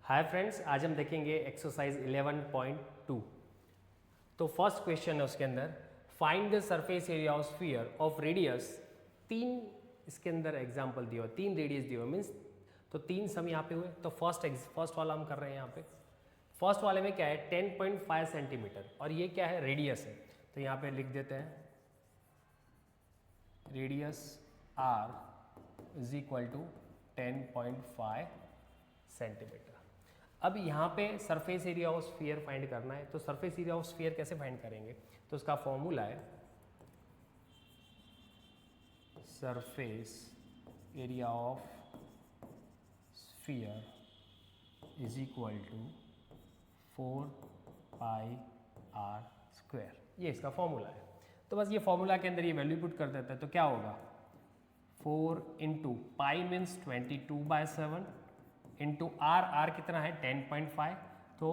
Hi friends, आज हम देखेंगे एक्सरसाइज 11.2। तो फर्स्ट क्वेश्चन है उसके अंदर, find the surface area of sphere of radius. तीन इसके अंदर एग्जांपल दिए हुए, तीन रेडियस दिए हुए, मीन्स तो तीन सम यहाँ पे हुए। तो फर्स्ट वाला हम कर रहे हैं यहाँ पे। फर्स्ट वाले में क्या है 10.5 सेंटीमीटर और ये क्या है रेडियस है। तो यहाँ पे लिख देते हैं radius r is equal to 10.5 centimetre. अब यहाँ पे surface area of sphere find करना है। तो सरफेस एरिया ऑफ स्फीयर कैसे फाइंड करेंगे? तो उसका फॉर्मूला है surface area of sphere is equal to 4 pi are square. ये इसका फॉर्मूला है। तो बस ये फॉर्मूला के अंदर ये वैल्यू पुट कर देता है तो क्या होगा 4 into pi means 22/7 into r कितना है 10.5, तो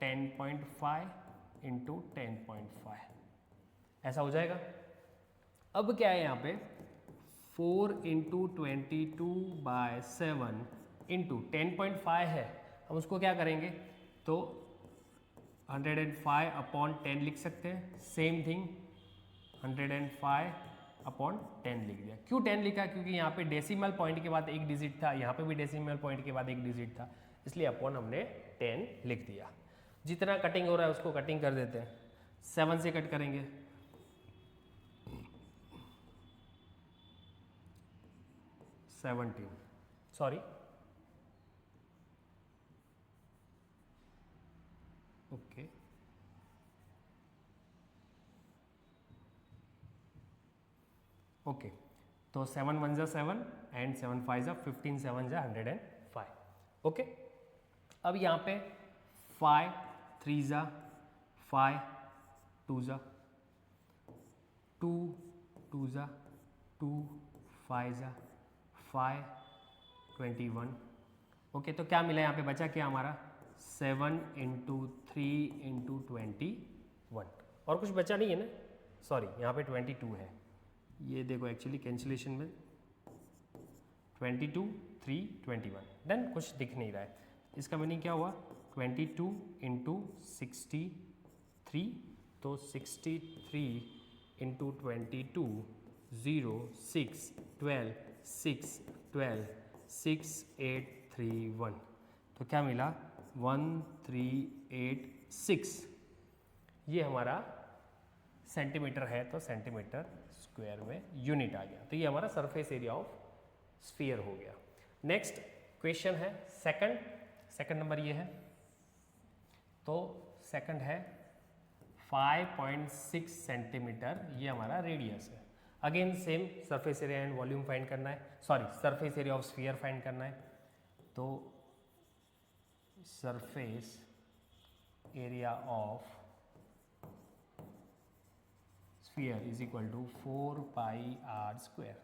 10.5 इंटू 10.5 ऐसा हो जाएगा। अब क्या है यहाँ पे 4 इंटू 22/7 इंटू 10.5 है। हम उसको क्या करेंगे तो 105 अपॉन 10 लिख सकते हैं। सेम थिंग 105 अपॉन 10 लिख दिया। क्यों 10 लिखा? क्योंकि यहाँ पे डेसिमल पॉइंट के बाद एक डिजिट था, यहाँ पे भी डेसिमल पॉइंट के बाद एक डिजिट था, इसलिए अपॉन हमने 10 लिख दिया। जितना कटिंग हो रहा है उसको कटिंग कर देते हैं। 7 से कट करेंगे, सॉरी ओके ओके, तो 7 1 जा 7 एंड 7 5 जा 15, 7 जा 105। ओके, अब यहाँ पे 5 3 जा 5, 2 जा 2, 2 जा 2, 5 जा 5, 21। ओके, तो क्या मिला यहाँ पे बचा क्या हमारा 7 इंटू 3 इंटू 21। और कुछ बचा नहीं है ना, सॉरी यहाँ पे 22 है। ये देखो एक्चुअली कैंसिलेशन में 22 3 21 डन, कुछ दिख नहीं रहा है। इसका मीनिंग क्या हुआ 22 इंटू 63, तो 63 इंटू 22 0 6 12 6 12 6 8 3 1, तो क्या मिला 1386। ये हमारा सेंटीमीटर है, तो सेंटीमीटर स्क्वायर में यूनिट आ गया। तो ये हमारा सरफेस एरिया ऑफ स्फीयर हो गया। नेक्स्ट क्वेश्चन है सेकंड नंबर ये है। तो सेकंड है 5.6 सेंटीमीटर, ये हमारा रेडियस है। Again same surface area and volume find करना है, sorry surface area of sphere find करना है। तो surface area of sphere is equal to 4 pi are square.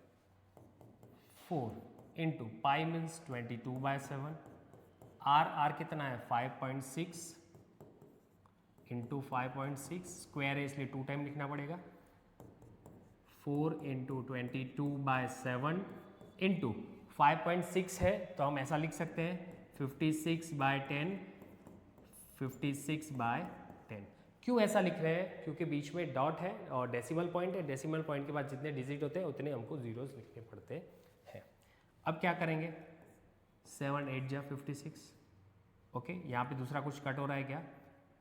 4 into pi means 22/7, r कितना है 5.6 इंटू 5.6, स्क्वायर है इसलिए 2 टाइम लिखना पड़ेगा। 4 इंटू 22/7 इंटू 5.6 है तो हम ऐसा लिख सकते हैं 56/10, 56/10। क्यों ऐसा लिख रहे हैं? क्योंकि बीच में डॉट है और डेसिमल पॉइंट है। डेसिमल पॉइंट के बाद जितने डिजिट होते हैं उतने हमको जीरोस लिखने पड़ते हैं। अब क्या करेंगे 7 8 जा 56। ओके, यहाँ पे दूसरा कुछ कट हो रहा है क्या?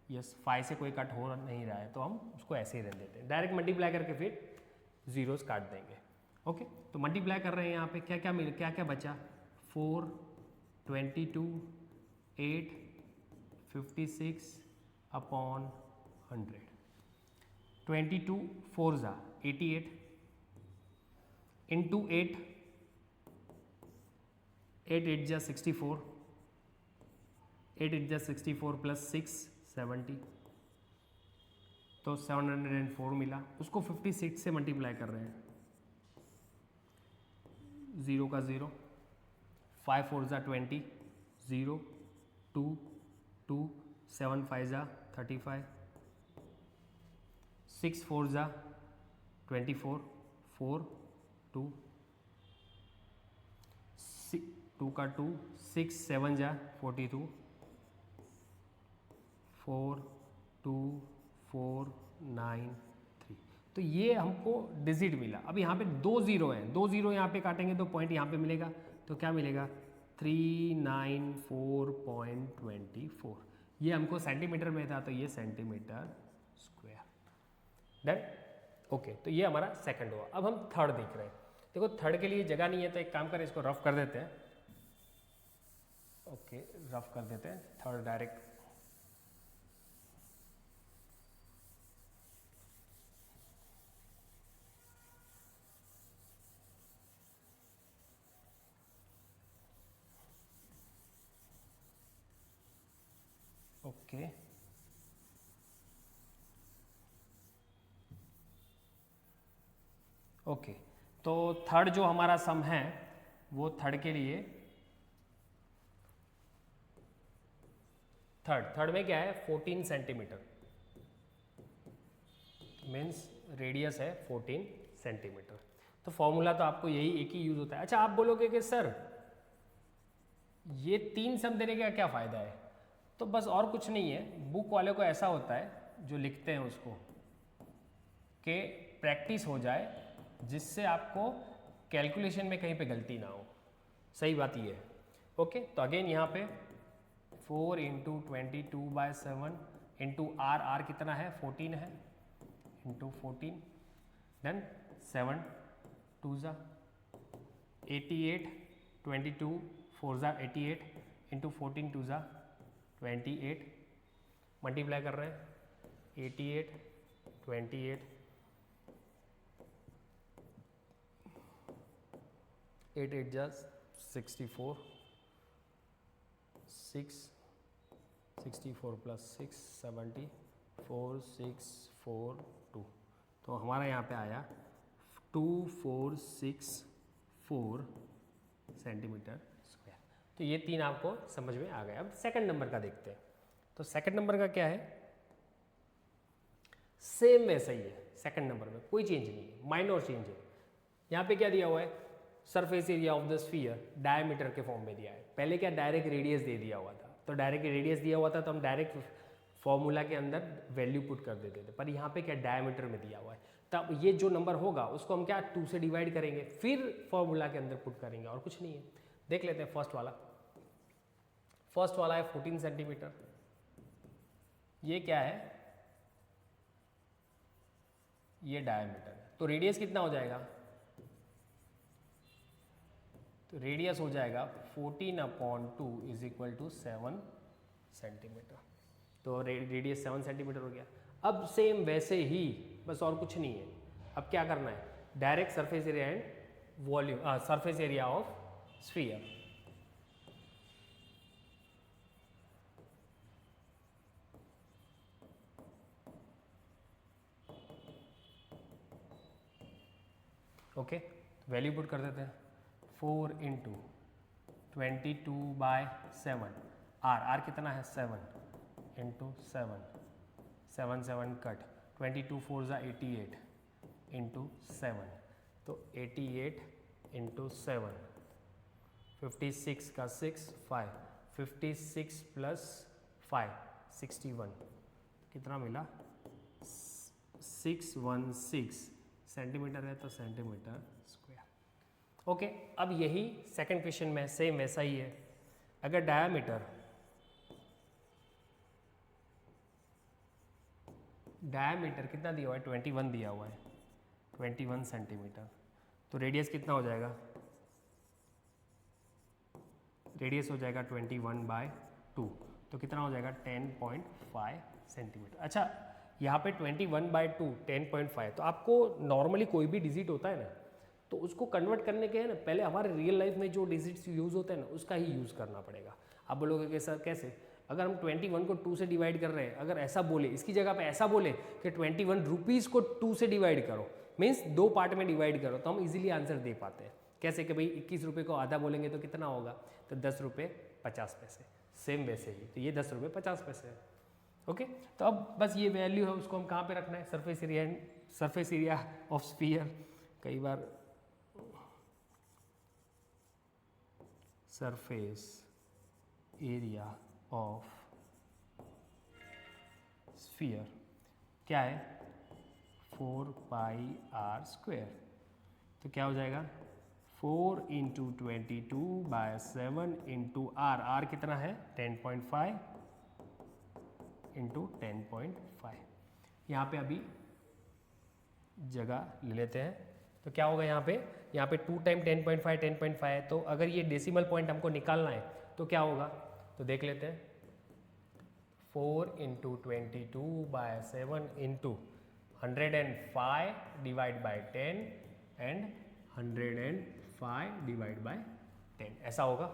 यस, 5 से कोई कट हो नहीं रहा है तो हम उसको ऐसे ही रहने देते हैं। डायरेक्ट मल्टीप्लाई करके फिर जीरोस काट देंगे। ओके, तो मल्टीप्लाई कर रहे हैं यहाँ पे क्या क्या मिले, क्या क्या बचा 4 22 8 56 अपॉन 100। 22 4 जा 88 इंटू 8 8 जा 64, 8 जा 64 प्लस 6 70, तो 704 मिला। उसको 56 से मल्टीप्लाई कर रहे हैं, 0 का 0, 5 4 जा 20, 0 2 2 7 5 जा 35, 6 4 जा 24 4 2 2 का 2, 6 7 जा 42, 4249 तो ये हमको डिजिट मिला। अब यहाँ पे 2 जीरो हैं, 2 जीरो यहाँ पे काटेंगे तो पॉइंट यहाँ पे मिलेगा, तो क्या मिलेगा 394.24। ये हमको सेंटीमीटर में था तो ये सेंटीमीटर स्क्वायर। डन। ओके, तो ये हमारा सेकंड हुआ। अब हम थर्ड देख रहे हैं। देखो थर्ड के लिए जगह नहीं है तो एक काम करें, इसको रफ कर देते हैं। ओके, रफ कर देते हैं थर्ड डायरेक्ट। ओके, ओके, तो थर्ड जो हमारा सम है वो थर्ड के लिए, थर्ड में क्या है 14 सेंटीमीटर, मीन्स रेडियस है 14 सेंटीमीटर। तो फॉर्मूला तो आपको यही एक ही यूज होता है। अच्छा, आप बोलोगे कि सर ये 3 सम देने का क्या फ़ायदा है? तो बस और कुछ नहीं है, बुक वाले को ऐसा होता है जो लिखते हैं उसको कि प्रैक्टिस हो जाए, जिससे आपको कैलकुलेशन में कहीं पे गलती ना हो। सही बात ये है। ओके, तो अगेन यहाँ पे 4 इंटू 22/7 इंटू आर कितना है 14 है, इंटू 14 देन 7 2 ज़ा 88, 22 4 ज़ा 88 इंटू 14 2 ज़ा 28, मल्टीप्लाई कर रहे हैं 88 28 8 8 जा 64 6 64 प्लस 6 74 6 4 2, तो हमारा यहाँ पे आया 2464 सेंटीमीटर स्क्वायर। तो ये 3 आपको समझ में आ गए। अब सेकंड नंबर का देखते हैं। तो सेकंड नंबर का क्या है, सेम वैसा ही है। सेकंड नंबर में कोई चेंज नहीं है, माइनर चेंज है। यहाँ पे क्या दिया हुआ है, surface area of the sphere diameter के फॉर्म में दिया है। पहले क्या डायरेक्ट रेडियस दे दिया हुआ था, तो डायरेक्ट रेडियस दिया हुआ था तो हम डायरेक्ट फॉर्मूला के अंदर वैल्यू पुट कर देते थे, पर यहाँ पे क्या डायमीटर में दिया हुआ है। तब ये जो नंबर होगा उसको हम क्या 2 से डिवाइड करेंगे, फिर फॉर्मूला के अंदर पुट करेंगे, और कुछ नहीं है। देख लेते हैं फर्स्ट वाला है 14 सेंटीमीटर। ये क्या है, ये डायमीटर है, तो रेडियस कितना हो जाएगा, तो रेडियस हो जाएगा 14/2 इज इक्वल टू 7 सेंटीमीटर। तो रेडियस 7 सेंटीमीटर हो गया। अब सेम वैसे ही, बस और कुछ नहीं है। अब क्या करना है, direct surface area and volume, surface area of sphere. Okay, value put कर देते हैं 4 इंटू 22/7 आर कितना है 7 इंटू 7 7 7 कट 22 4 ज़ा 88 इंटू 7, तो 88 इंटू 7 56 का 6 5 56 प्लस 5 61, कितना मिला 616 सेंटीमीटर है, तो सेंटीमीटर स्क्वायर। ओके, अब यही सेकंड क्वेश्चन में सेम वैसा ही है। अगर डायमीटर कितना दिया हुआ है 21 दिया हुआ है, 21 सेंटीमीटर, तो रेडियस कितना हो जाएगा, रेडियस हो जाएगा 21/2, तो कितना हो जाएगा 10.5 सेंटीमीटर। अच्छा, यहाँ पे 21/2 10.5, तो आपको नॉर्मली कोई भी डिजिट होता है ना, तो उसको कन्वर्ट करने के है ना, पहले हमारे रियल लाइफ में जो डिजिट्स यूज़ होते हैं ना उसका ही यूज़ करना पड़ेगा। आप बोलोगे कि सर कैसे, अगर हम 21 को 2 से डिवाइड कर रहे हैं, अगर ऐसा बोले, इसकी जगह पे ऐसा बोले कि 21 रुपीज़ को 2 से डिवाइड करो, मीन्स 2 पार्ट में डिवाइड करो, तो हम इजीली आंसर दे पाते हैं। कैसे कि भाई 21 रुपये को आधा बोलेंगे तो कितना होगा, तो 10 रुपये 50 पैसे। सेम वैसे ही, तो ये 10 रुपये 50 पैसे है। ओके, तो अब बस ये वैल्यू है, उसको हम कहाँ पे रखना है, सरफेस एरिया ऑफ स्फीयर। कई बार सरफेस एरिया ऑफ स्फीयर क्या है 4 पाई आर स्क्वायर, तो क्या हो जाएगा 4 इंटू 22/7 इंटू आर, आर कितना है 10.5 इंटू 10.5। यहाँ पे अभी जगह ले लेते हैं, तो क्या होगा यहाँ पे 2 टाइम 10.5 है, तो अगर ये डेसिमल पॉइंट हमको निकालना है तो क्या होगा, तो देख लेते हैं 4 into 22/7 into 105 divide by 10 and 105 divide by 10, ऐसा होगा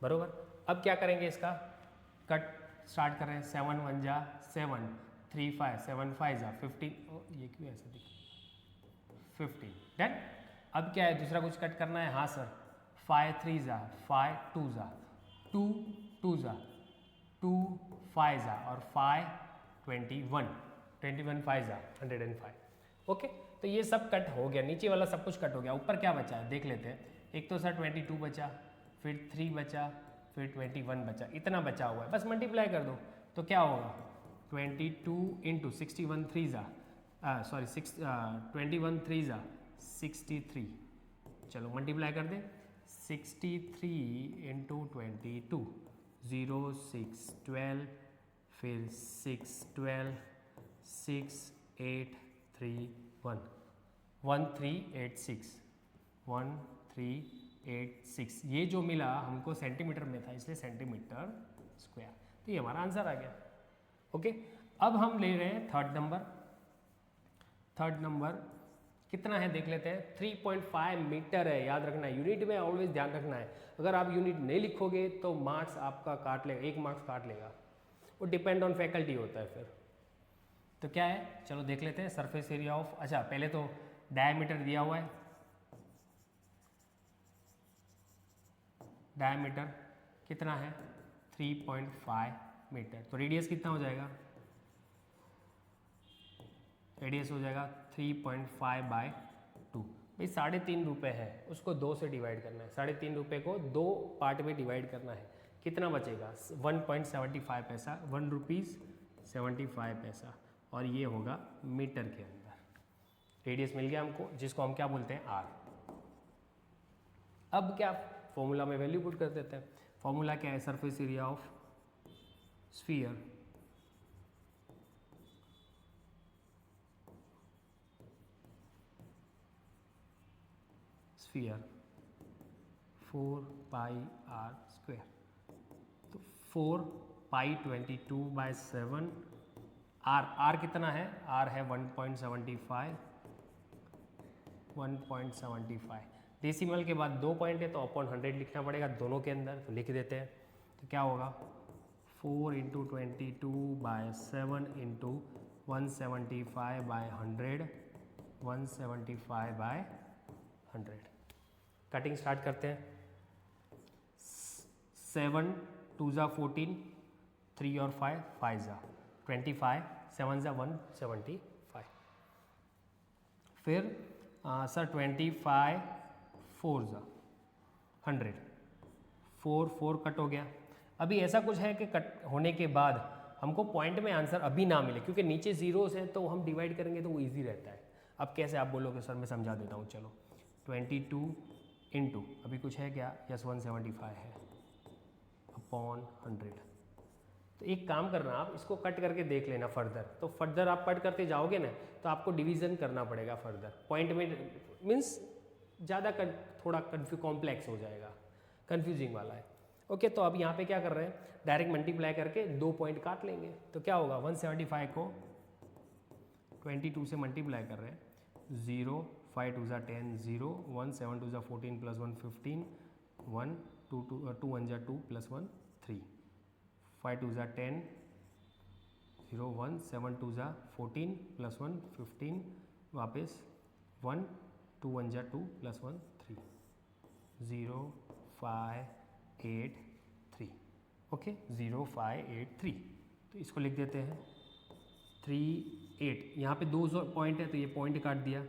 बरोबर। अब क्या करेंगे, इसका कट स्टार्ट कर रहे हैं, 7 1 जा 7, 3 5 7 5 जा 15, ये क्यों ऐसा दिख 15 डन। अब क्या है, दूसरा कुछ कट करना है, हाँ सर 5 3 जा 5 2 जा 2 2 जा 2 5 जा और 5 21 5 जा 105। ओके, तो ये सब कट हो गया, नीचे वाला सब कुछ कट हो गया, ऊपर क्या बचा है देख लेते हैं। एक तो सर 22 बचा, फिर 3 बचा, फिर 21 बचा, इतना बचा हुआ है, बस मल्टीप्लाई कर दो तो क्या होगा 22 इंटू 61 3 जा 21 3 जा 63, चलो मल्टीप्लाई कर दें 63 इंटू 22 0 6 12, फिर 6 12 6 8 3 1 1386 1386, ये जो मिला हमको सेंटीमीटर में था इसलिए सेंटीमीटर स्क्वायर, तो ये हमारा आंसर आ गया। ओके, अब हम ले रहे हैं थर्ड नंबर कितना है देख लेते हैं, 3.5 मीटर है, याद रखना है यूनिट में ऑलवेज ध्यान रखना है, अगर आप यूनिट नहीं लिखोगे तो मार्क्स आपका काट लेगा, 1 मार्क्स काट लेगा, वो डिपेंड ऑन फैकल्टी होता है फिर। तो क्या है, चलो देख लेते हैं सरफेस एरिया ऑफ, अच्छा पहले तो डायमीटर दिया हुआ है, डायमीटर कितना है 3.5 मीटर, तो रेडियस कितना हो जाएगा, रेडियस हो जाएगा 3.5/2, भाई 3.5 रुपये है, उसको 2 से डिवाइड करना है, 3.5 रुपये को 2 पार्ट में डिवाइड करना है, कितना बचेगा 1.75 पैसा, 1 रुपीज़ 75 पैसा, और ये होगा मीटर के अंदर। रेडियस मिल गया हमको, जिसको हम क्या बोलते हैं आर। अब क्या फॉर्मूला में वैल्यू पुट कर देते हैं, फॉर्मूला क्या है, surface area of sphere sphere 4 pi are square, तो 4 पाई 22/7, आर कितना है, आर है 1.75, डेसिमल के बाद 2 पॉइंट है तो अपॉन 100 लिखना पड़ेगा दोनों के अंदर, तो लिख देते हैं, तो क्या होगा 4 इंटू 22/7 इंटू 175/100, 175/100। कटिंग स्टार्ट करते हैं, 7 2 जा 14, 3 और 5 5 जा 25, 7 जा 175, फिर सर 25 4 जा 100, 4 कट हो गया। अभी ऐसा कुछ है कि कट होने के बाद हमको पॉइंट में आंसर अभी ना मिले, क्योंकि नीचे जीरोस हैं तो हम डिवाइड करेंगे तो वो इजी रहता है। अब कैसे आप बोलोगे सर, मैं समझा देता हूँ, चलो 22 इंटू अभी कुछ है क्या, यस 175 है अपॉन 100, तो एक काम करना, आप इसको कट करके देख लेना फर्दर, तो फर्दर आप कट करते जाओगे ना तो आपको डिवीज़न करना पड़ेगा फर्दर, पॉइंट में मीन्स ज़्यादा थोड़ा कॉम्प्लेक्स हो जाएगा, कन्फ्यूजिंग वाला है। ओके, तो अब यहाँ पे क्या कर रहे हैं, डायरेक्ट मल्टीप्लाई करके 2 पॉइंट काट लेंगे, तो क्या होगा 175 को 22 से मल्टीप्लाई कर रहे हैं, 0 5 2 जा 10 0 1 7 2 जा 14 प्लस 1 15 1 2 1 जा 2 प्लस 1 3 5 2 जा 10 0 1 7 2 जा 14 प्लस 1 15 वापस 1 2 1 जा 2 प्लस 1 3 0 5 8 3। ओके, 0 5 8 3, तो इसको लिख देते हैं 3 8, यहाँ पे 2 पॉइंट है तो ये पॉइंट काट दिया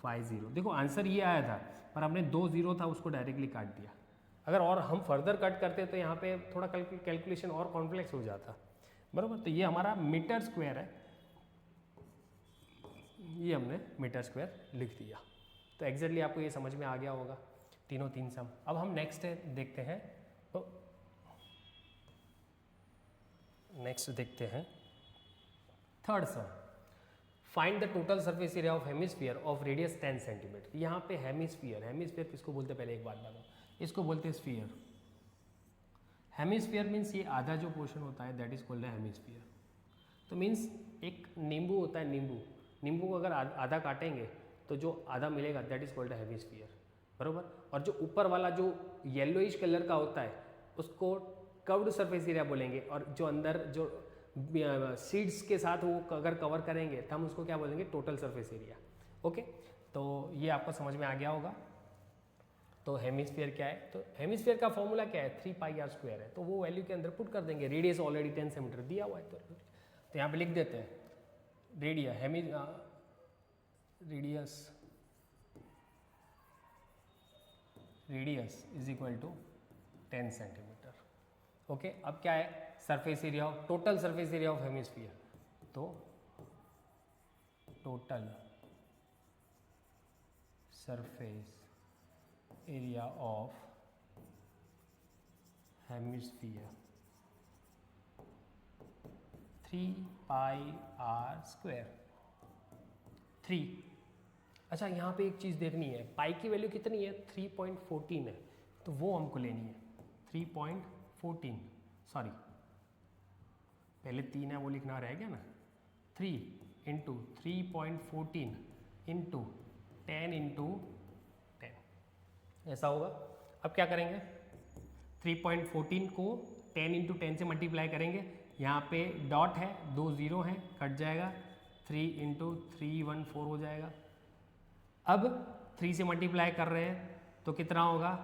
5 0। देखो आंसर ये आया था पर हमने 2 0 था उसको डायरेक्टली काट दिया, अगर और हम फर्दर कट करते तो यहाँ पे थोड़ा कैलकुलेशन और कॉम्प्लेक्स हो जाता। बराबर। तो ये हमारा मीटर स्क्वायर है, ये हमने मीटर स्क्वायर लिख दिया। तो एग्जैक्टली आपको ये समझ में आ गया होगा, तीनों तीन सम। अब हम नेक्स्ट देखते हैं, तो नेक्स्ट देखते हैं third some, find the total surface area of hemisphere of radius 10 centimetre. यहाँ पे हेमिस्फीयर, हेमिस्फीयर किसको बोलते हैं पहले एक बात बताओ, इसको बोलते हैं स्फीयर। हेमिस्फीयर मीन्स ये आधा जो पोर्शन होता है दैट इज कॉल्ड हेमिस्फीयर। तो मीन्स एक नींबू होता है, नींबू को अगर आधा काटेंगे तो जो आधा मिलेगा दैट इज कॉल्ड हेमिस्फीयर, बरोबर। और जो ऊपर वाला जो येलोइश कलर का होता है उसको कर्व्ड सरफेस एरिया बोलेंगे, और जो अंदर जो सीड्स के साथ वो अगर कवर करेंगे तो हम उसको क्या बोलेंगे, टोटल सरफेस एरिया। ओके, तो ये आपको समझ में आ गया होगा। तो हेमिस्फीयर क्या है, तो हेमिस्फीयर का फॉर्मूला क्या है, 3πr² है, तो वो वैल्यू के अंदर पुट कर देंगे। रेडियस ऑलरेडी 10 सेंटीमीटर दिया हुआ है, तो यहाँ पे लिख देते हैं radius is equal to 10 centimetre. Okay, अब क्या है, surface area of, total surface area of hemisphere, तो total surface area of hemisphere 3πr²। 3, अच्छा यहाँ पे एक चीज़ देखनी है, पाई की वैल्यू कितनी है, 3.14 है, तो वो हमको लेनी है 3.14, सॉरी पहले 3 है वो लिखना रह गया ना, 3 इंटू 3.14 इंटू 10 इंटू 10, ऐसा होगा। अब क्या करेंगे, 3.14 को 10 इंटू 10 से मल्टीप्लाई करेंगे, यहाँ पे डॉट है, 2 0 हैं, कट जाएगा, 3 इंटू 314 हो जाएगा। अब 3 से मल्टीप्लाई कर रहे हैं तो कितना होगा,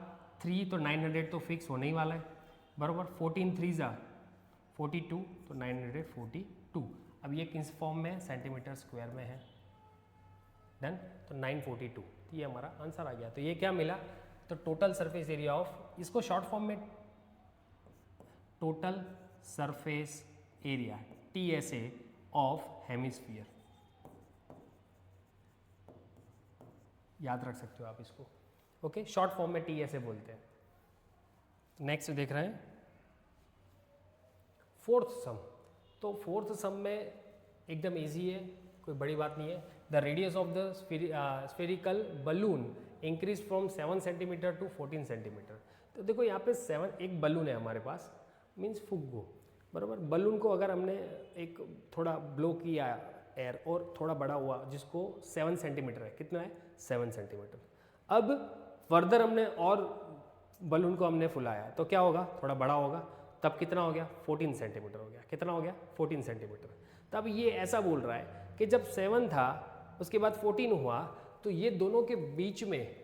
3 तो 900 तो फिक्स होने ही वाला है, बराबर। 14 3 जा 42, तो 942। अब ये किस फॉर्म में है, सेंटीमीटर स्क्वायर में है, डन। तो 942, तो ये हमारा आंसर आ गया। तो ये क्या मिला, तो टोटल सरफेस एरिया ऑफ, इसको शॉर्ट फॉर्म में total surface area TSA of hemisphere, याद रख सकते हो आप इसको। ओके, शॉर्ट फॉर्म में TSA बोलते हैं। नेक्स्ट देख रहे हैं फोर्थ सम। तो फोर्थ सम में एकदम इजी है, कोई बड़ी बात नहीं है। The radius of the spherical balloon increase from 7 centimetre to 14 centimetre. तो देखो यहाँ पे 7, एक बलून है हमारे पास, मीन्स फुग्गो, बराबर। बलून को अगर हमने एक थोड़ा ब्लो किया एयर और थोड़ा बड़ा हुआ, जिसको 7 सेंटीमीटर है, कितना है 7 सेंटीमीटर। अब फर्दर हमने और बलून को हमने फुलाया तो क्या होगा, थोड़ा बड़ा होगा, तब कितना हो गया 14 सेंटीमीटर हो गया। कितना हो गया 14 सेंटीमीटर। तब ये ऐसा बोल रहा है कि जब 7 था उसके बाद 14 हुआ, तो ये दोनों के बीच में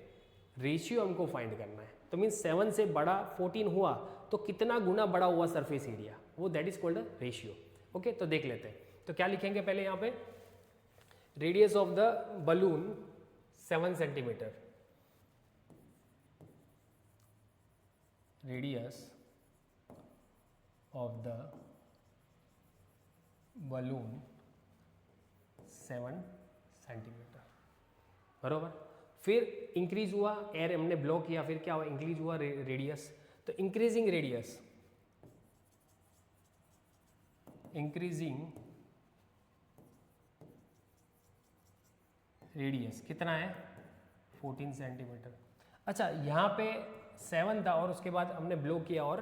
रेशियो हमको फाइंड करना है। तो मीन्स 7 से बड़ा 14 हुआ तो कितना गुना बड़ा हुआ सरफेस एरिया, वो that is called ratio. Okay, तो देख लेते हैं। तो क्या लिखेंगे पहले यहाँ पे, radius of the balloon 7 centimetre, radius of the balloon 7 centimetre, बरोबर। फिर इंक्रीज हुआ, एयर हमने ब्लो किया, फिर क्या हुआ, इंक्रीज हुआ रेडियस। तो इंक्रीजिंग रेडियस कितना है 14 सेंटीमीटर। अच्छा, यहाँ पे 7 था और उसके बाद हमने ब्लो किया और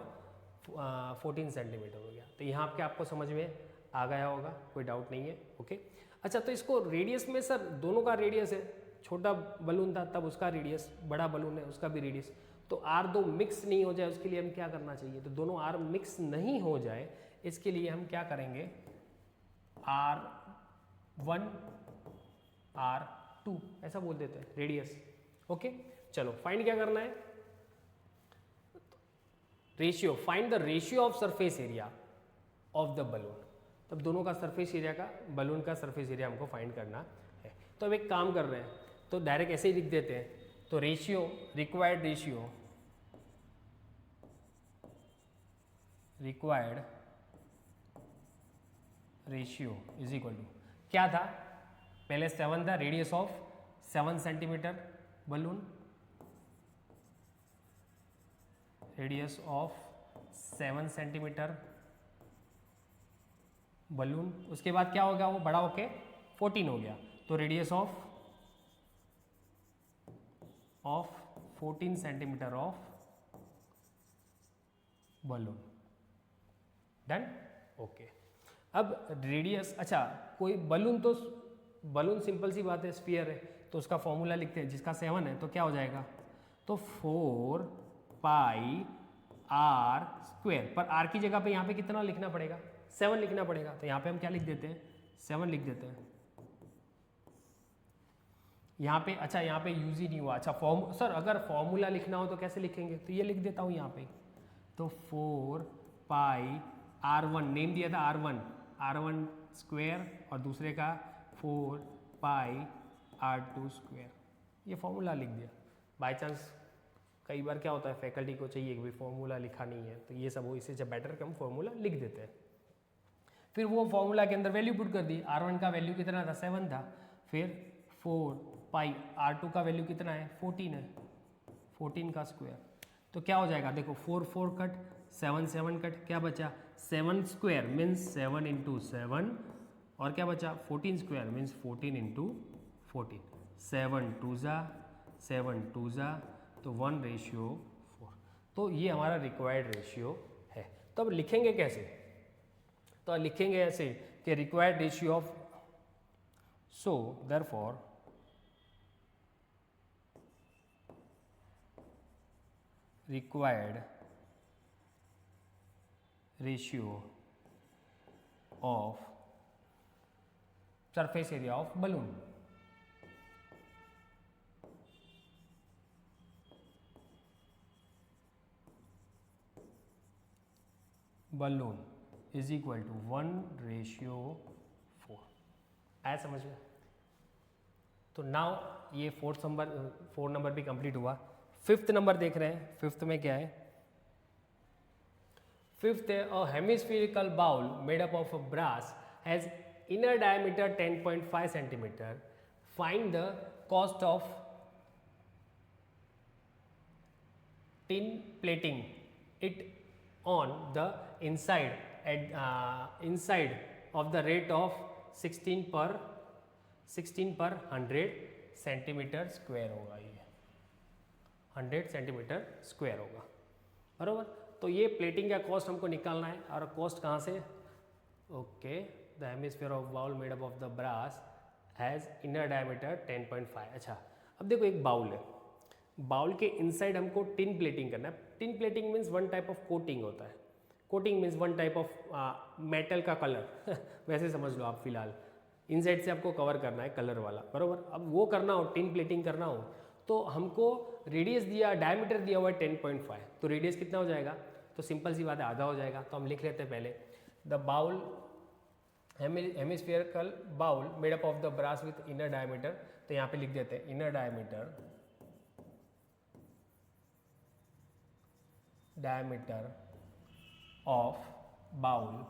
14 सेंटीमीटर हो गया। तो यहाँ पे आपको समझ में आ गया होगा, कोई डाउट नहीं है। ओके, अच्छा, तो इसको रेडियस में सर दोनों का रेडियस है, छोटा बलून था तब उसका रेडियस, बड़ा बलून है उसका भी रेडियस। तो R2 मिक्स नहीं हो जाए उसके लिए हम क्या करना चाहिए, तो दोनों R मिक्स नहीं हो जाए इसके लिए हम क्या करेंगे, R1 R2 ऐसा बोल देते हैं रेडियस। ओके, चलो फाइंड क्या करना है, ratio, find the ratio of surface area of the balloon. तब दोनों का सरफेस एरिया का, बलून का सरफेस एरिया हमको फाइंड करना है। तो अब एक काम कर रहे हैं, तो डायरेक्ट ऐसे ही लिख देते हैं। तो ratio, required ratio is equal to क्या था, पहले 7 था, radius of 7 centimetre balloon, radius of 7 centimetre balloon, उसके बाद क्या हो गया, वो बड़ा होके 14 हो गया, तो radius of 14 centimetre of balloon, done, okay. अब रेडियस, अच्छा कोई बलून, तो बलून सिंपल सी बात है, स्फीयर है, तो उसका फॉर्मूला लिखते हैं, जिसका 7 है तो क्या हो जाएगा, तो 4 पाई आर स्क्वायर, पर आर की जगह पे यहाँ पे कितना लिखना पड़ेगा, 7 लिखना पड़ेगा, तो यहाँ पे हम क्या लिख देते हैं, 7 लिख देते हैं यहाँ पे। अच्छा यहाँ पे यूज ही नहीं हुआ, अच्छा सर अगर फॉर्मूला लिखना हो तो कैसे लिखेंगे, तो ये लिख देता हूँ यहाँ पे, तो 4 पाई R1 नेम दिया था R1 स्क्वायर, और दूसरे का 4 पाई R2 स्क्वायर, ये फॉर्मूला लिख दिया। बाय चांस कई बार क्या होता है, फैकल्टी को चाहिए कि भाई फॉर्मूला लिखा नहीं है, तो ये सब हो, इससे जब बेटर हम फॉर्मूला लिख देते हैं। फिर वो फॉर्मूला के अंदर वैल्यू पुट कर दी, R1 का वैल्यू कितना था, 7 था, फिर 4 पाई R2 का वैल्यू कितना है, 14 है, 14 का स्क्वायर, तो क्या हो जाएगा, देखो 4 4 कट, 7 7 कट, क्या बचा, 7 स्क्वायर मीन्स 7 इंटू 7, और क्या बचा 14 स्क्वायर मीन्स 14 इंटू 14, 7 2 ज़ा, तो 1:4, तो ये हमारा रिक्वायर्ड रेशियो है। तो अब लिखेंगे कैसे, तो लिखेंगे ऐसे कि required ratio of, so therefore required ratio of surface area of balloon, is equal to 1:4, आया समझ में। तो नाउ ये 4 नंबर भी कंप्लीट हुआ। 5th नंबर देख रहे हैं, 5th में क्या है, 5th है, a hemispherical bowl made up of a brass has inner diameter 10.5 centimetre, find the cost of tin plating it on the inside of the rate of 16 per 100 centimetre square होगा, ये 100 centimetre square होगा, बरोबर। तो ये plating का cost हमको निकालना है, और कॉस्ट कहाँ से, okay, the hemisphere of bowl made up of the brass has inner diameter 10.5। अच्छा अब देखो एक बाउल है, बाउल के इनसाइड हमको टिन प्लेटिंग करना है। Tin plating means one type of coating होता है, coating means one type of metal का कलर वैसे समझ लो आप, फिलहाल इनसाइड से आपको कवर करना है कलर वाला, बरोबर। अब वो करना हो, टिन प्लेटिंग करना हो, तो हमको रेडियस दिया, डायमीटर दिया हुआ है 10.5, तो रेडियस कितना हो जाएगा, तो सिंपल सी बात है, आधा हो जाएगा। तो हम लिख लेते हैं पहले, the bowl hemispherical bowl made up of the brass with inner diameter, तो यहाँ पे लिख देते हैं inner diameter of bowl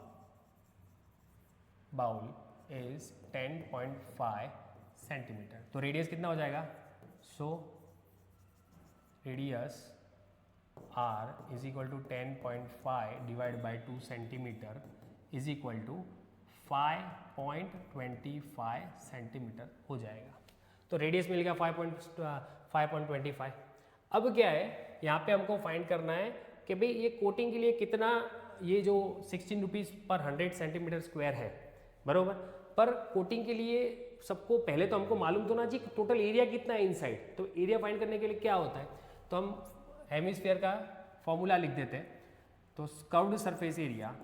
is 10.5 centimetre, तो रेडियस कितना हो जाएगा, so radius R is equal to 10.5 divide by 2 centimetre is equal to 5.25 centimetre हो जाएगा। तो रेडियस मिल गया 5.25। अब क्या है, यहाँ पे हमको फाइंड करना है कि भाई ये कोटिंग के लिए कितना, ये जो 16 रुपीज़ पर 100 सेंटीमीटर स्क्वायर है, बरोबर। पर कोटिंग के लिए सबको पहले तो हमको मालूम तो ना जी टोटल एरिया कितना है इनसाइड, तो एरिया फाइंड करने के लिए क्या होता है, तो हम हेमिस्फीयर का फॉर्मूला लिख देते हैं, तो curved surface area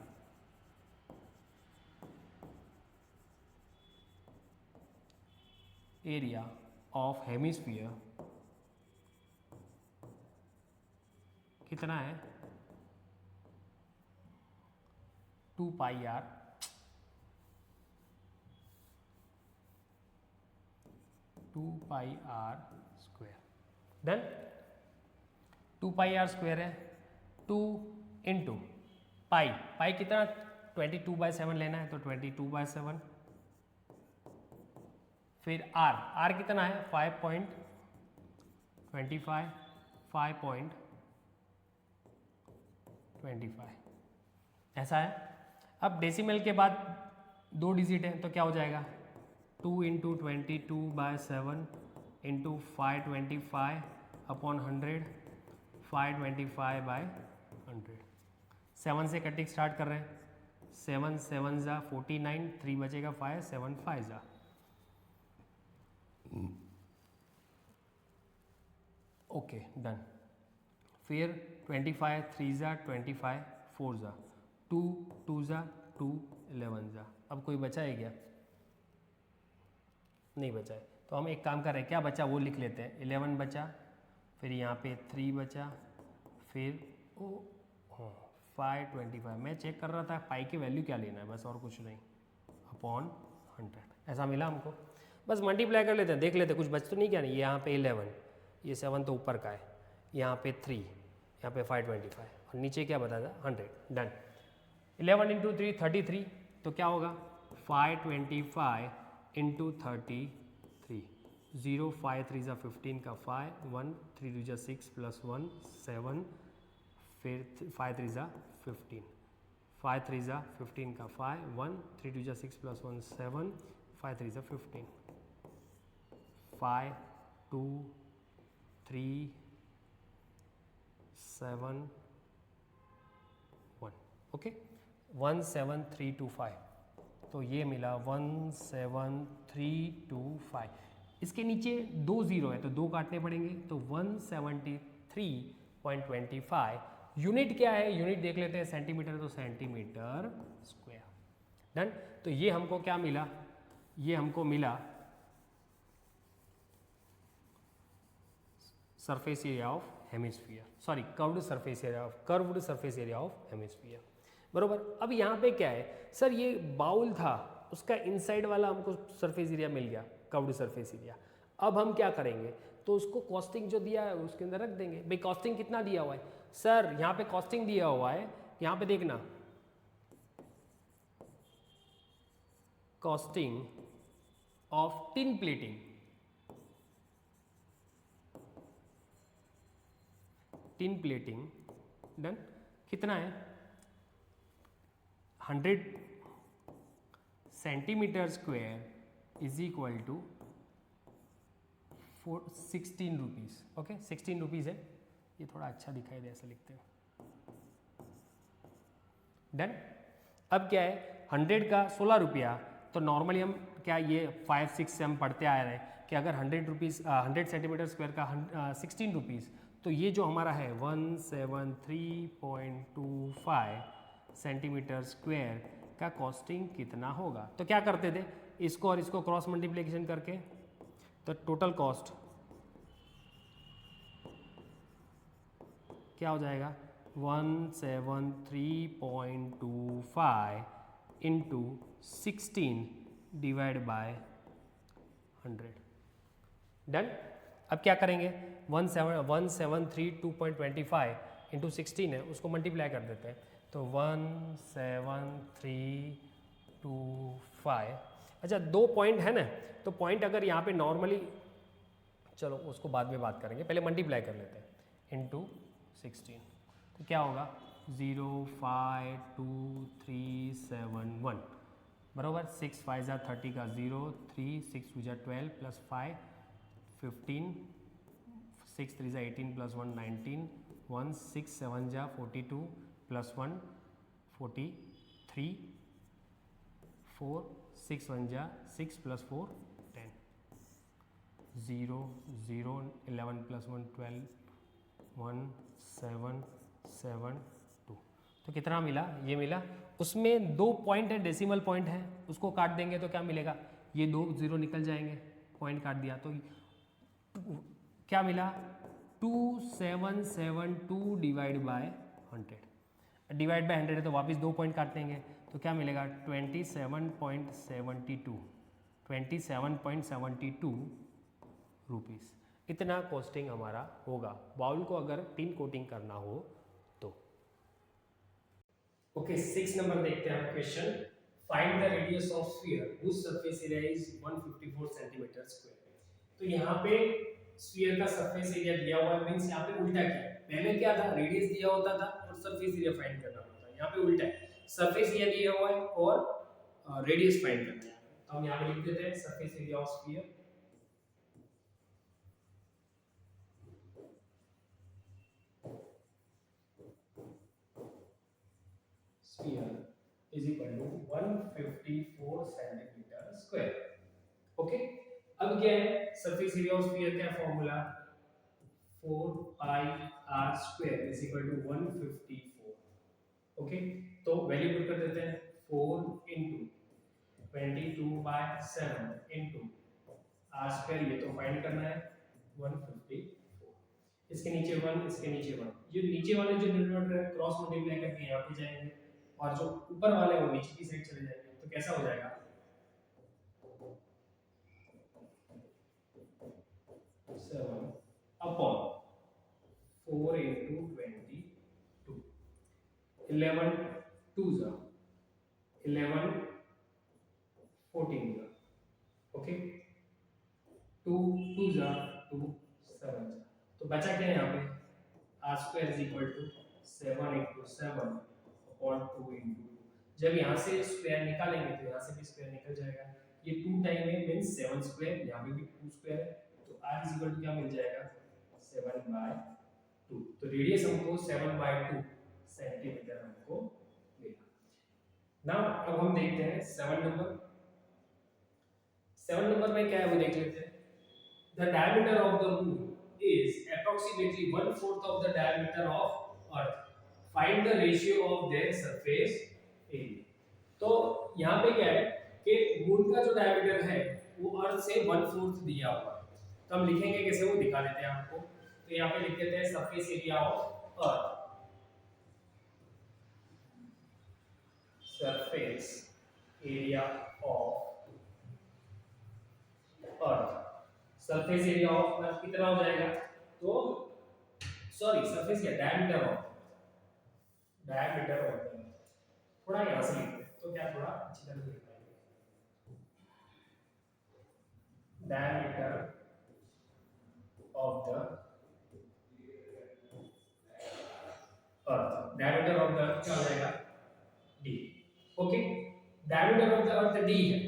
of hemisphere कितना है, 2 pi are square. Done, 2 pi are square है, 2 इंटू पाई कितना 22/7 लेना है तो 22/7, फिर R कितना है 5.25, 5.25 ऐसा है। अब डेसिमल के बाद 2 डिजिट है तो क्या हो जाएगा 2 × 22/7 × 525 अपॉन 100, 525/100। 7 से कटिंग स्टार्ट कर रहे हैं, 7 7 जा 49, 3 बचेगा 5, 7 5 जा। Okay done. फिर 25 3 जा 25, 4 जा 2 2 जा 2 11 जा। अब कोई बचा है क्या? नहीं बचा है, तो हम एक काम कर रहे हैं, क्या बचा वो लिख लेते हैं। 11 बचा, फिर यहाँ पे 3 बचा, फिर 525। मैं चेक कर रहा था पाई की वैल्यू क्या लेना है, बस और कुछ नहीं, अपॉन 100 ऐसा मिला हमको। बस मल्टीप्लाई कर लेते हैं, देख लेते हैं कुछ बच तो नहीं क्या। नहीं, यहाँ पे 11, ये 7 तो ऊपर का है, यहाँ पे 3, यहाँ पे 525 और नीचे क्या बता था 100। डन। 11 × 3 33, तो क्या होगा 525 × 33, 0 5 3 जा 15 का 5, 1 3 2 जा 6 + 1 7, फिर 5 3 जा 15, 5 3 जा 15 का 5, 1 3 2 जा 6 + 1 7, 5 3 जा 15, 5 2 3 7 1। ओके 17325, तो ये मिला 17325। इसके नीचे 2 0 है तो 2 काटने पड़ेंगे, तो 173.25 यूनिट क्या है, यूनिट देख लेते हैं सेंटीमीटर, तो सेंटीमीटर स्क्वायर। डन। तो ये हमको क्या मिला, ये हमको मिला surface area of hemisphere, sorry curved surface area of hemisphere, बरोबर। अब यहाँ पे क्या है सर, ये बाउल था, उसका इनसाइड वाला हमको सरफेस एरिया मिल गया, कर्व्ड सरफेस एरिया। अब हम क्या करेंगे, तो उसको कॉस्टिंग जो दिया है उसके अंदर रख देंगे। भाई कॉस्टिंग कितना दिया हुआ है सर, यहाँ पे कॉस्टिंग दिया हुआ है, यहाँ पे देखना costing of tin plating, tin plating. Done. कितना है 100 centimetre square is equal to 16 rupees. Okay 16 rupees है, ये थोड़ा अच्छा दिखाई दे ऐसा लिखते हैं। डन। अब क्या है 100 का 16 रुपया, तो नॉर्मली हम क्या ये 5 6 से हम पढ़ते आ रहे हैं कि अगर 100 सेंटीमीटर स्क्वायर का 16 रुपीज़, तो ये जो हमारा है 173.25 सेंटीमीटर स्क्वायर का कॉस्टिंग कितना होगा। तो क्या करते थे, इसको और इसको क्रॉस मल्टीप्लिकेशन करके, तो टोटल कॉस्ट क्या हो जाएगा 173.25 इंटू 16 डिवाइड बाय 100। डन। अब क्या करेंगे 173.25 इंटू 16 है, उसको मल्टीप्लाई कर देते हैं, तो 17325। अच्छा 2 पॉइंट है ना, तो पॉइंट अगर यहाँ पे नॉर्मली, चलो उसको बाद में बात करेंगे, पहले मल्टीप्लाई कर लेते हैं इंटू 16, तो क्या होगा 05237 बराबर 6 5 जा 30 का 0 3 6 2 जा 12 प्लस 5 15 6 3 जा 18 प्लस 1 19 1 6 7 जा 42 प्लस 1 43 4 6 1 जा 6 प्लस 4 10 0 0 11 प्लस 1 12 1 7 7 2। तो कितना मिला, ये मिला। उसमें 2 पॉइंट है, डेसिमल पॉइंट है, उसको काट देंगे तो क्या मिलेगा, ये 2 0 निकल जाएंगे, पॉइंट काट दिया तो क्या मिला 2772 डिवाइड बाय 100। डिवाइड बाय 100 है तो वापस 2 पॉइंट काट देंगे, तो क्या मिलेगा 27.72 रुपीज़। इतना कॉस्टिंग हमारा होगा बाउल को अगर टिन कोटिंग करना हो तो। ओके 6 नंबर देखते हैं हम question. Find the radius of sphere whose surface area is 154 centimetre square. तो यहाँ पे स्फीयर का सरफेस एरिया दिया हुआ है, मींस यहाँ पे उल्टा किया है। पहले क्या था, रेडियस दिया होता था और सरफेस एरिया फाइंड करना पड़ता है। यहाँ पे उल्टा है, सरफेस एरिया दिया हुआ है और रेडियस फाइंड करना है। तो हम यहाँ पे लिख देते हैं surface area of sphere is equal to 154 centimetre square. Okay, अब क्या है, सरफेस एरिया ऑफ स्फीयर क्या formula, 4 pi are square is equal to 154। Okay, तो वैल्यू पुट कर देते हैं, 4 into 22/7 into आर स्क्वायर, ये तो फाइंड करना है 154। इसके नीचे 1, इसके नीचे 1, ये नीचे वाले जो डिनोमिनेटर है क्रॉस मल्टीप्लाई करके यहाँ पे जाएंगे और जो ऊपर वाले वो नीचे की साइड चले जाएंगे। तो कैसा हो जाएगा, 7 अपॉन 4 into 22, 11 2 जा 11 14 जा, ओके 2 2 जा 2 7 जा। तो बचा क्या है यहाँ पे, r square is equal to 7 into 7 upon 2 into 2। जब यहाँ से स्क्वायर निकालेंगे तो यहाँ से भी स्क्वायर निकल जाएगा। ये 2 टाइम है मींस 7 स्क्वायर, यहाँ पे भी 2 स्क्वायर है, तो r इज इक्वल टू क्या मिल जाएगा, 7/2। तो रेडियस हमको 7/2 सेंटीमीटर हमको मिला। नाउ अब हम देखते हैं 7 नंबर। 7 नंबर में क्या है वो देख लेते हैं। The diameter of the moon is approximately 1/4 of the diameter of earth. Find the ratio of their surface area. तो यहाँ पे क्या है कि मून का जो डायमीटर है वो अर्थ से 1/4 दिया हुआ है। तो हम लिखेंगे कैसे, वो दिखा देते हैं आपको। तो यहाँ पे लिख देते हैं surface area of earth, surface area of earth. Surface area of अर्थ कितना हो जाएगा, तो सॉरी सरफेस क्या, डायमीटर ऑफ थोड़ा यहाँ से लिखते हैं तो क्या थोड़ा अच्छी तरह लिख पाएंगे। Diameter of the earth, diameter of the earth क्या हो जाएगा, d। Okay, diameter of the earth d है,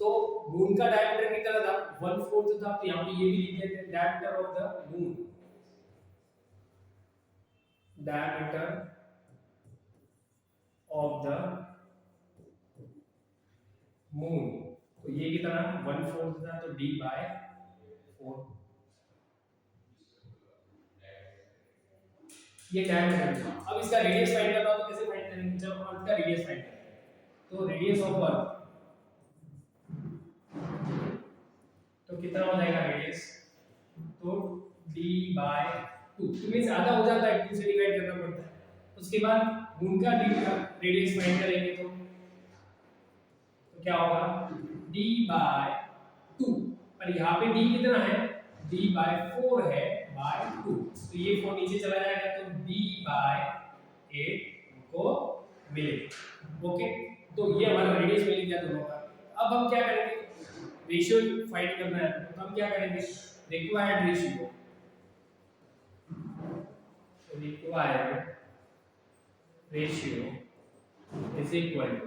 तो मून का डायमीटर कितना था, 1/4 था। तो यहाँ पे ये भी लिख देते हैं diameter of the moon, diameter of the moon, तो ये कितना 1/4 था, तो d/4। ये डायमीटर था। अब इसका रेडियस फाइंड करना हो तो कैसे फाइंड करेंगे, जब अर्थ का रेडियस फाइंड करेंगे तो रेडियस ऑफ अर्थ तो कितना हो जाएगा रेडियस, तो d/2, तो मींस आधा हो जाता है, 2 से डिवाइड करना पड़ता है। उसके बाद मून का रेडियस फाइंड करेंगे तो क्या होगा, d/2, पर यहाँ पे d कितना है, d/4 है by 2, तो ये 4 नीचे चला जाएगा तो d/8 को मिलेगा। ओके, तो ये हमारा रेडियस मिल गया दोनों का। अब हम क्या करेंगे, रेशियो फाइंड करना है, तो हम क्या करेंगे, required ratio, required ratio is equal to,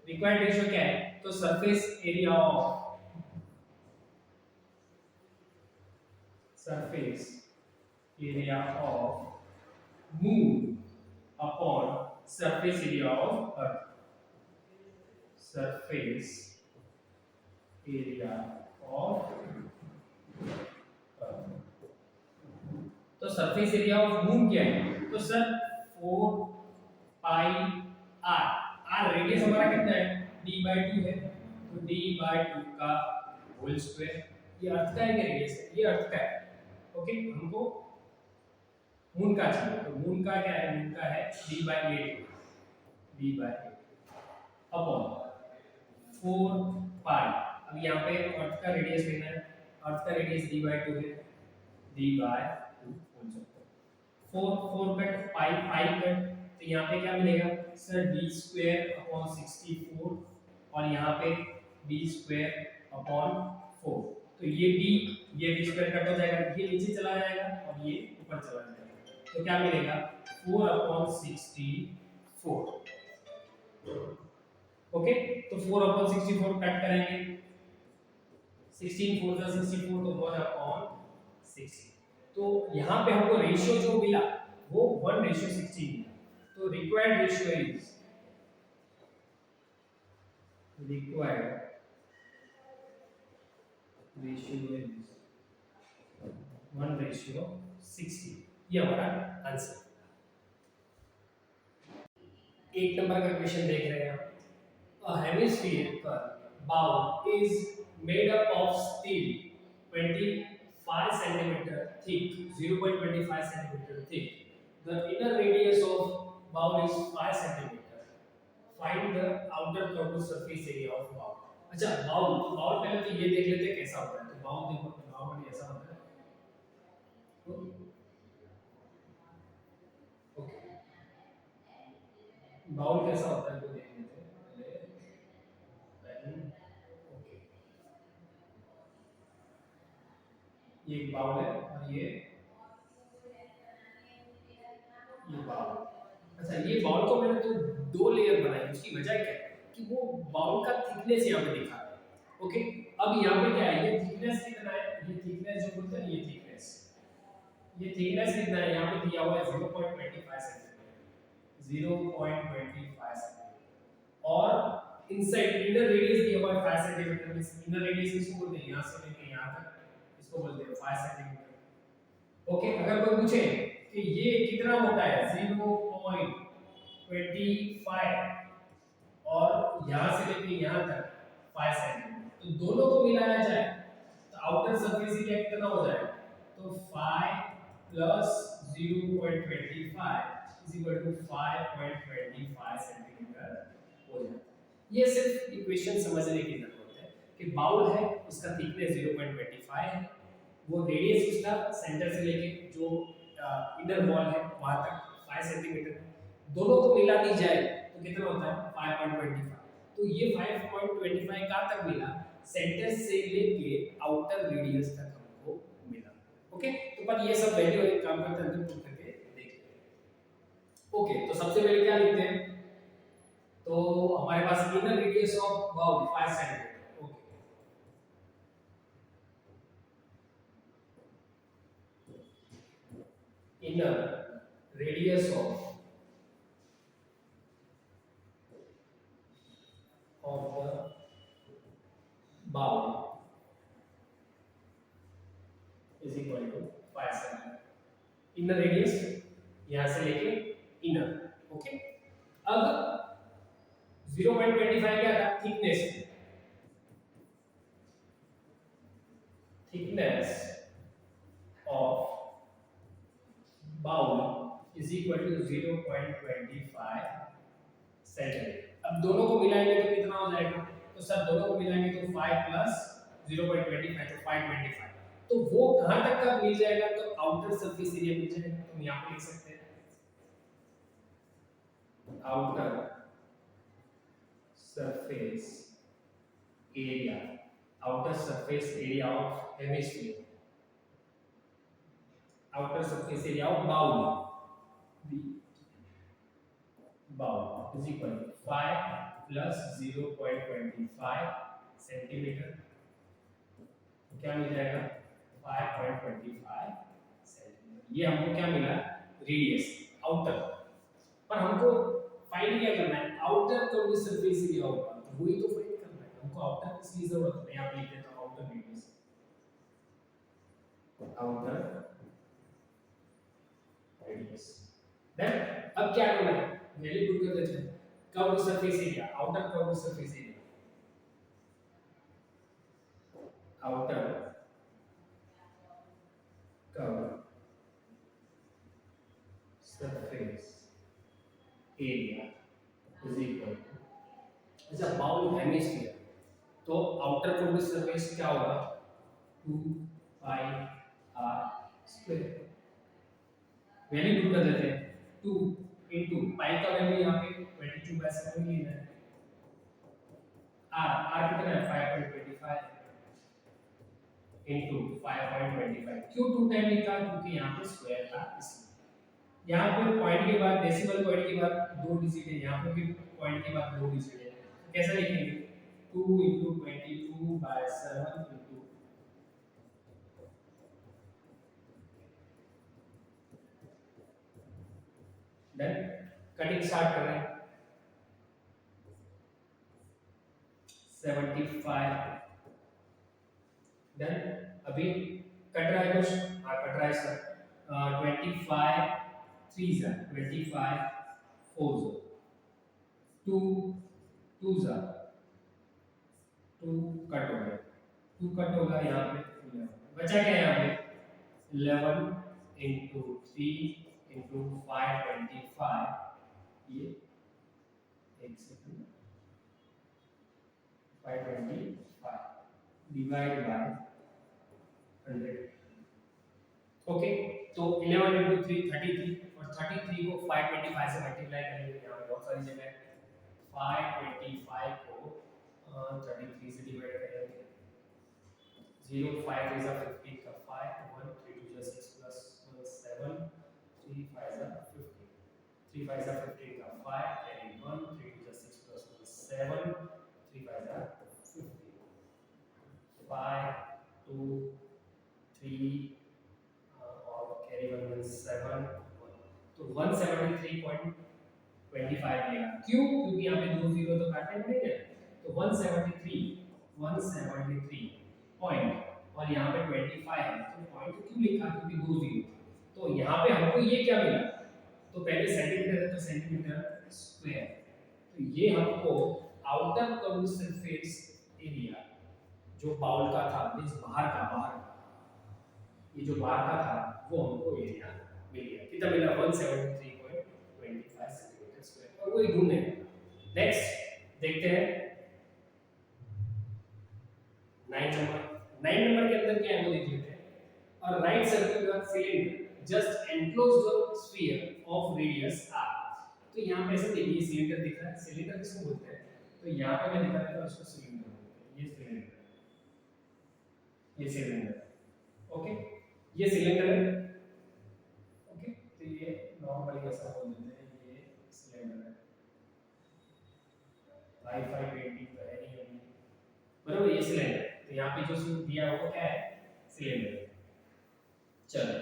required ratio क्या है, तो surface area of moon upon surface area of earth, surface area of earth. तो सरफेस एरिया ऑफ मून क्या है, तो sir 4 pi r, r radius हमारा कितना है, d/2 है, तो d/2 का होल स्क्वायर। ये अर्थ का है कि रेडियस है, ये अर्थ का है। ओके, हमको मून का चाहिए, तो मून का क्या है, मून का है d/8 अपॉन 4 पाई। अब यहाँ पे अर्थ का रेडियस लेना है, अर्थ का रेडियस d/2 है, d/2 हो सकता है, 4 4 कट पाई कट तो यहाँ पे क्या मिलेगा सर d स्क्वायर अपॉन 64 और यहाँ पे d स्क्वायर अपॉन 4। तो ये d स्क्वायर कट हो जाएगा, ये नीचे चला जाएगा और ये ऊपर चला जाएगा, तो क्या मिलेगा 4 अपॉन 64। ओके, तो 4 अपॉन 64 कट करेंगे, 16 4 जा 64 तो 1 अपॉन 60। तो यहाँ पे हमको रेशियो जो मिला वो 1:16 मिला। तो रिक्वायर्ड रेशियो इज 1:60। ये हमारा आंसर। एक नंबर का क्वेश्चन देख रहे हैं आप। A hemisphere bowl is made up of steel 25 centimeter thick, 0.25 centimeter thick. The inner radius of bowl is 5 centimeter. Find the outer curved surface area of bowl. अच्छा bowl, तो bowl पहले तो ये देख लेते हैं कैसा होता है। तो बाउल देखो, बाउल ऐसा होता है। ओके, बाउल कैसा होता है वो देख लेते हैं पहले। ओके, ये एक बाउल है और ये बाउल। अच्छा, ये बाउल को मैंने तो 2 लेयर बनाई, उसकी वजह क्या है कि वो बाउल का थिकनेस यहाँ पे दिखा रहा है। ओके, अब यहाँ पे क्या है, ये थिकनेस कितना है, ये थिकनेस जो बोलते हैं ये थिकनेस कितना है, यहाँ पे दिया हुआ है 0.25 सेंटीमीटर, 0.25 सेंटीमीटर। और इनसाइड इनर रेडियस दिया हुआ है 5 सेंटीमीटर। इनर रेडियस किसको बोलते हैं, यहाँ से लेके यहाँ तक, इसको बोलते हैं 5 सेंटीमीटर। ओके, अगर कोई पूछे कि ये कितना होता है 0.25 और यहाँ से लेके यहाँ तक 5 सेंटीमीटर, तो दोनों को मिलाया जाए तो आउटर सरफेस एरिया कितना हो जाएगा, तो 5 plus 0.25 is equal to 5.25 centimetre हो जाता है। ये सिर्फ इक्वेशन समझने की जरूरत है कि बाउल है उसका थिकनेस 0.25 है, वो रेडियस उसका सेंटर से लेके जो इनर वॉल है वहां तक 5 सेंटीमीटर, दोनों को मिला दी जाए तो कितना होता है 5.25। तो ये 5.25 कहां तक मिला, सेंटर से लेके आउटर रेडियस तक हमको मिला। ओके, तो पर ये सब वैल्यू एक काम करते हैं अंदर पुट करके देखते हैं। ओके, तो सबसे पहले क्या लिखते हैं, तो हमारे पास inner radius of bowl 5 centimetre. Inner radius of the bowl is equal to 5 cm। Inner radius यहां से लेके इनर। ओके, अब 0.25 क्या था, thickness of bowl is equal to 0.25 centimetre. अब दोनों को मिलाएंगे तो कितना हो जाएगा, तो सर दोनों को मिलाएंगे तो 5 प्लस 0.25 तो 525। तो वो कहां तक का मिल जाएगा, तो आउटर सरफेस एरिया मिल जाएगा। तो हम यहां पे लिख सकते हैं outer surface area, outer surface area of hemisphere, outer surface area of bowl is equal to 5 plus 0.25 centimetre, तो क्या मिल जाएगा 5.25 सेंटीमीटर। ये हमको क्या मिला, रेडियस आउटर। पर हमको फाइंड क्या करना है, आउटर कर्व सरफेस एरिया होगा, तो वही तो फाइंड करना है हमको। आउटर किसकी जरूरत है, यहाँ पे लिख देता हूं outer radius, outer radius. Then अब क्या करना है, वैल्यू पुट कर देते हैं curve surface area, outer curve surface area, outer curve surface area is equal to, अच्छा बाउल हेमिस्फीयर, तो आउटर कर्व सरफेस क्या होगा 2 pi r square. Value put कर देते हैं 2 इनटू पाई का वैल्यू यहाँ पे 22/7 लेना है। आर कितना है 5.25 इनटू 5.25। क्यों 2 टाइम लिखा क्योंकि यहाँ पे स्क्वायर था इसलिए। यहाँ पे पॉइंट के बाद डेसिमल पॉइंट के बाद 2 डिजिट है, यहाँ पे भी पॉइंट के बाद 2 डिजिट है, कैसा लिखेंगे 2 into 22/7 into done. Cutting start कर रहे हैं 75 डन। अभी कट रहा है कुछ, हाँ कट रहा है सर। 25 3 जा 25 4 जा 2 2 जा 2 कट हो गया, 2 कट होगा यहाँ पे 11 बचा क्या यहाँ पे 11 इनटू 3 इनटू 525 ये एक सेकंड 525 डिवाइड बाय 100। ओके तो 11 इनटू 3 33 और 33 को 525 से मल्टीप्लाई करेंगे, यहाँ पे बहुत सारी जगह है। 525 को 33 से डिवाइड करेंगे 0 5 is a 15 का 5 1 3 2 is 6 plus 7 3 5 is a 15 3 5 is a 15 का 5 carry 1 3 2 is 6 plus 7 3 5 is a 15 5 2 3 और carry 1 means 7 तो 173.25 लेगा। क्यों? क्योंकि यहाँ पे 2 जीरो तो काटने पड़ेंगे, तो 173 पॉइंट और यहाँ पे 25 है, तो पॉइंट क्यों लिखा क्योंकि 2 जीरो। तो यहाँ पे हमको ये क्या मिला, तो पहले सेंटीमीटर है तो सेंटीमीटर स्क्वायर, तो ये हमको आउटर कर्व सरफेस एरिया जो बाउल का था मींस बाहर ये जो बाहर का था वो हमको एरिया मिल गया। कितना मिला 173.25 सेंटीमीटर स्क्वायर और वही ढूंढने। नेक्स्ट देखते हैं 9 नंबर के अंदर क्या है वो देख लेते हैं। और right circular cylinder just enclosed the sphere of radius r। तो यहां पे ऐसे देखिए सिलेंडर दिख रहा है, सिलेंडर किसको बोलते हैं, तो यहां पे मैं दिखा देता हूं इसको सिलेंडर बोलते हैं। ये सिलेंडर ओके, ये सिलेंडर है ओके, तो ये नॉर्मली ऐसा बोल देते हैं ये सिलेंडर है। वाईफाई पेंटिंग तो है नहीं अभी, बराबर ये सिलेंडर, तो यहाँ पे जो दिया हुआ क्या है सिलेंडर। चलो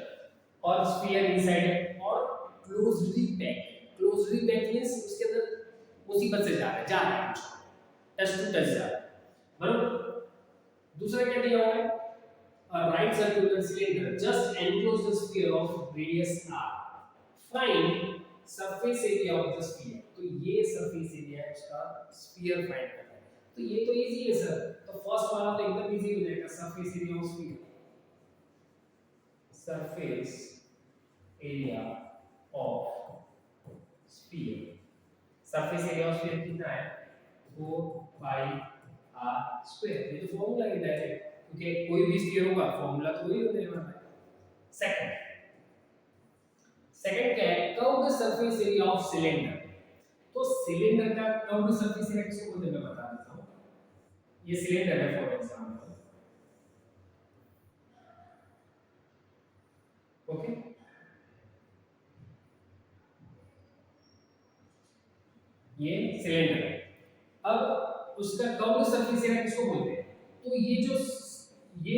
और स्फीयर इनसाइड है और क्लोज्डली पैक। क्लोज्डली पैक मींस उसके अंदर मुसीबत से जा रहा है टच टू टच जा रहा है, बराबर। दूसरा क्या दिया हुआ है right circular cylinder just enclose the sphere of radius r, find surface area of the sphere। तो ये surface area है उसका sphere फाइंड करना है, तो ये तो इजी है सर, तो फर्स्ट वाला तो एकदम इजी हो जाएगा। surface area of sphere, surface area of sphere, surface area of sphere कितना है 4πr²। ये तो फॉर्मूला है डायरेक्ट, क्योंकि कोई भी स्फीयर होगा फॉर्मूला तो वही होने वाला है। सेकंड क्या है curved surface area of cylinder. तो सिलेंडर का कर्व्ड सरफेस एरिया किसको बोलते हैं मैं बता देता हूं। ये सिलेंडर है फॉर एग्जांपल ओके, ये सिलेंडर है। अब उसका कर्व्ड सरफेस एरिया किसको बोलते हैं, तो ये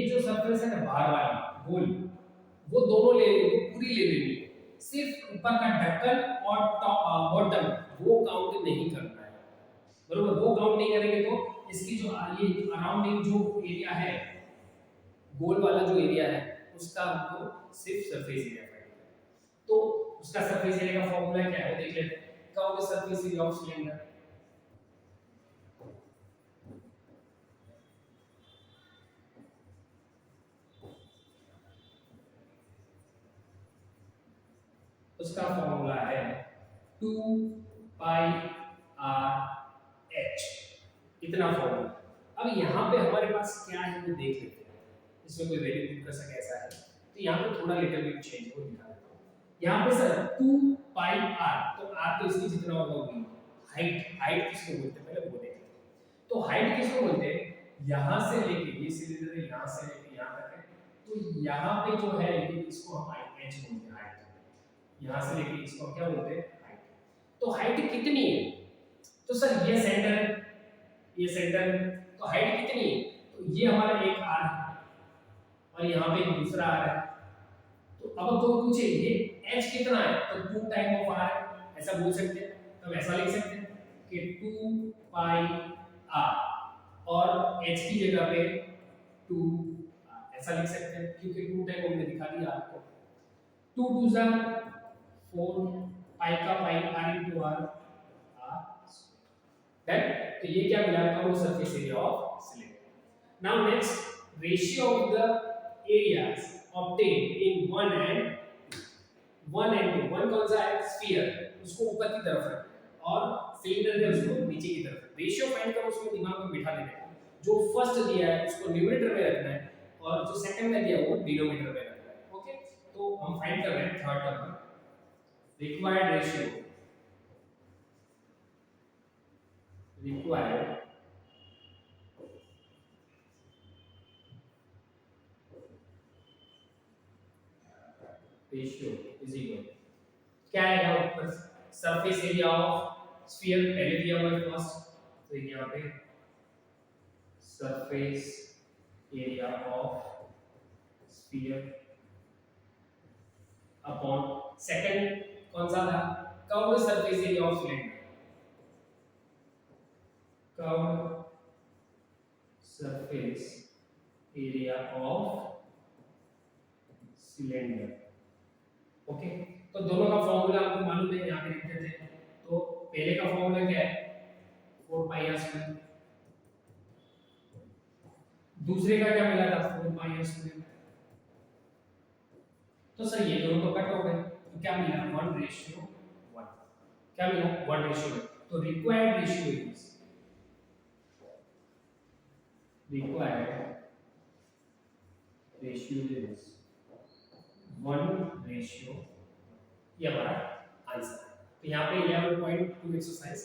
जो सरफेस है ना बाहर वाली गोल, वो दोनों ले पूरी ले लेनी, सिर्फ ऊपर का ढक्कन और बॉटम वो काउंट नहीं करना है, बरोबर। वो काउंट नहीं करेंगे तो इसकी जो ये अराउंडिंग जो एरिया है गोल वाला जो एरिया है उसका हमको सिर्फ सरफेस एरिया फाइंड करना है। तो उसका सरफेस एरिया का फॉर्मूला क्या है वो देख लेते हैं। Count surface area of cylinder, उसका फॉर्मूला है 2πrh, इतना फॉर्मूला। अब यहाँ पे हमारे पास क्या है वो देख लेते हैं, इसमें कोई वैल्यू पुट कर सके ऐसा है, तो यहाँ पे थोड़ा लिटिल बिट चेंज वो दिखा देता हूँ। यहाँ पे सर 2 पाई r, तो r तो इसकी जितना होगा वही। हाइट किसको बोलते हैं पहले वो देखें। तो हाइट किसको बोलते हैं, यहाँ से लेके ये सिलेंडर है, यहाँ से लेके यहाँ तक है, तो यहाँ पे जो है ये इसको हम हाइट h बोलते हैं। हाइट यहाँ से लेके इसको हम क्या बोलते हैं, हाइट। तो हाइट कितनी है, तो सर ये सेंटर है, ये सेंटर है, तो हाइट कितनी है, तो ये हमारा एक r है और यहाँ पे एक दूसरा r है। तो अब कोई पूछे ये h कितना है, तो 2 टाइम ऑफ r है, ऐसा बोल सकते हैं। तो ऐसा लिख सकते हैं कि 2 पाई r और h की जगह पे 2 ऐसा लिख सकते हैं, क्योंकि 2 टाइम हमने दिखा दिया आपको। 2 2 जा 4, पाई का पाई r into r, देन तो ये क्या मिला, curve surface area of cylinder. Now next, ratio of the areas obtained in one and 2। One कौन सा है, स्फीयर, उसको ऊपर की तरफ रखना है और सिलेंडर है उसको नीचे की तरफ। रेशियो फाइंड करना, उसको दिमाग में बिठा लेना है। जो फर्स्ट दिया है उसको न्यूमरेटर में रखना है और जो सेकंड में दिया है वो डिनोमिनेटर में रखना है। ओके, तो हम फाइंड कर रहे हैं third number, required ratio, required ratio is equal, क्या आएगा ऊपर, सरफेस एरिया ऑफ स्फीयर, पहले दिया हुआ है फर्स्ट, तो यहाँ पे surface area of sphere upon second कौन सा था, curved surface area of cylinder, curved surface area of cylinder. Okay, तो दोनों का फॉर्मूला आपको मालूम है, यहाँ पे लिख देते हैं। तो पहले का फॉर्मूला क्या है, 4 पाई r स्क्वायर, दूसरे का क्या मिला था, 4 पाई r स्क्वायर। तो सर ये दोनों तो कट हो गए, तो क्या मिला, 1:1, क्या मिला, 1:1। तो required ratio is, required ratio is 1:, ये हमारा आंसर है। तो यहाँ पे 11.2 एक्सरसाइज